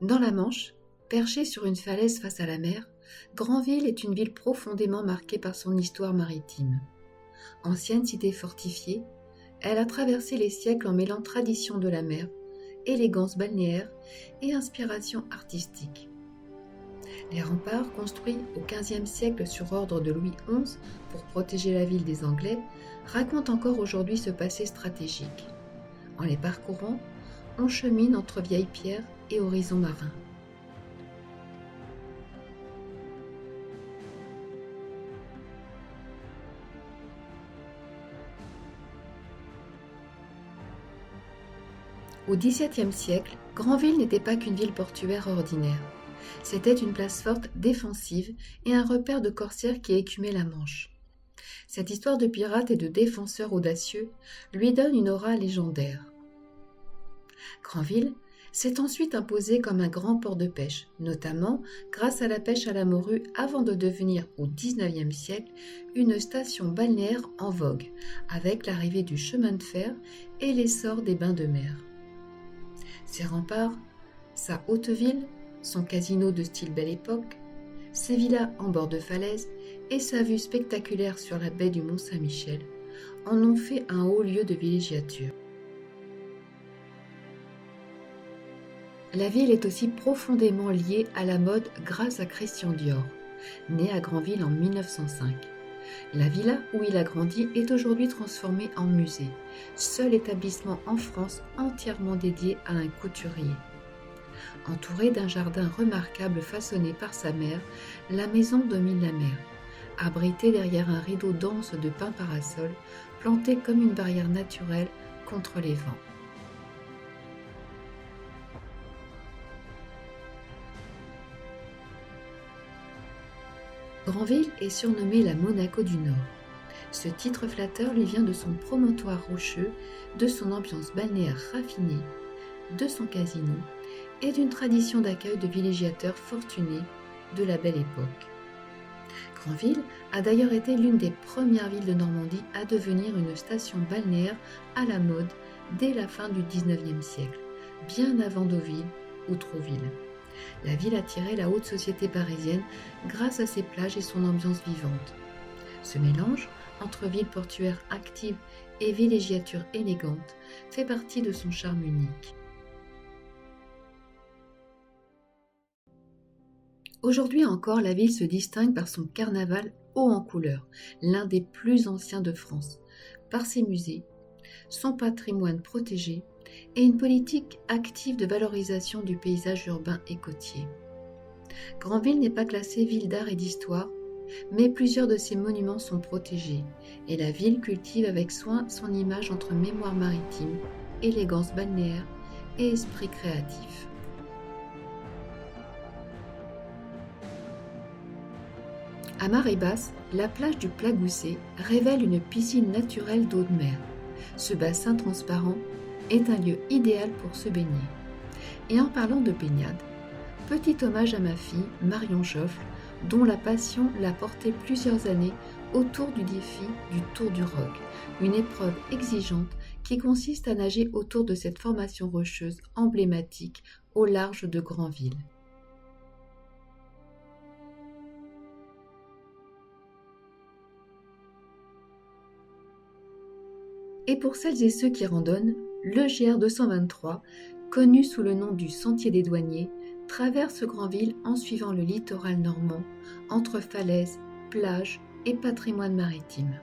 Dans la Manche, perchée sur une falaise face à la mer, Granville est une ville profondément marquée par son histoire maritime. Ancienne cité fortifiée, elle a traversé les siècles en mêlant tradition de la mer, élégance balnéaire et inspiration artistique. Les remparts, construits au XVe siècle sur ordre de Louis XI pour protéger la ville des Anglais, racontent encore aujourd'hui ce passé stratégique. En les parcourant, on chemine entre vieilles pierres et horizons marins. Au XVIIe siècle, Granville n'était pas qu'une ville portuaire ordinaire. C'était une place forte défensive et un repère de corsaires qui écumaient la Manche. Cette histoire de pirates et de défenseurs audacieux lui donne une aura légendaire. Granville s'est ensuite imposé comme un grand port de pêche, notamment grâce à la pêche à la morue avant de devenir au XIXe siècle une station balnéaire en vogue, avec l'arrivée du chemin de fer et l'essor des bains de mer. Ses remparts, sa haute ville, son casino de style Belle Époque, ses villas en bord de falaise et sa vue spectaculaire sur la baie du Mont-Saint-Michel en ont fait un haut lieu de villégiature. La ville est aussi profondément liée à la mode grâce à Christian Dior, né à Granville en 1905. La villa où il a grandi est aujourd'hui transformée en musée, seul établissement en France entièrement dédié à un couturier. Entourée d'un jardin remarquable façonné par sa mère, la maison domine la mer, abritée derrière un rideau dense de pins parasols, planté comme une barrière naturelle contre les vents. Granville est surnommée la Monaco du Nord. Ce titre flatteur lui vient de son promontoire rocheux, de son ambiance balnéaire raffinée, de son casino et d'une tradition d'accueil de villégiateurs fortunés de la Belle Époque. Granville a d'ailleurs été l'une des premières villes de Normandie à devenir une station balnéaire à la mode dès la fin du XIXe siècle, bien avant Deauville ou Trouville. La ville attirait la haute société parisienne grâce à ses plages et son ambiance vivante. Ce mélange entre ville portuaire active et villégiature élégante fait partie de son charme unique. Aujourd'hui encore, la ville se distingue par son carnaval haut en couleurs, l'un des plus anciens de France, par ses musées, son patrimoine protégé et une politique active de valorisation du paysage urbain et côtier. Granville n'est pas classée ville d'art et d'histoire, mais plusieurs de ses monuments sont protégés et la ville cultive avec soin son image entre mémoire maritime, élégance balnéaire et esprit créatif. À marée basse, la plage du Plat-Gousset révèle une piscine naturelle d'eau de mer. Ce bassin transparent est un lieu idéal pour se baigner. Et en parlant de baignade, petit hommage à ma fille, Marion Joffre, dont la passion l'a portée plusieurs années autour du défi du Tour du Roc, une épreuve exigeante qui consiste à nager autour de cette formation rocheuse emblématique au large de Granville. Et pour celles et ceux qui randonnent, le GR 223, connu sous le nom du Sentier des Douaniers, traverse Granville en suivant le littoral normand entre falaises, plages et patrimoine maritime.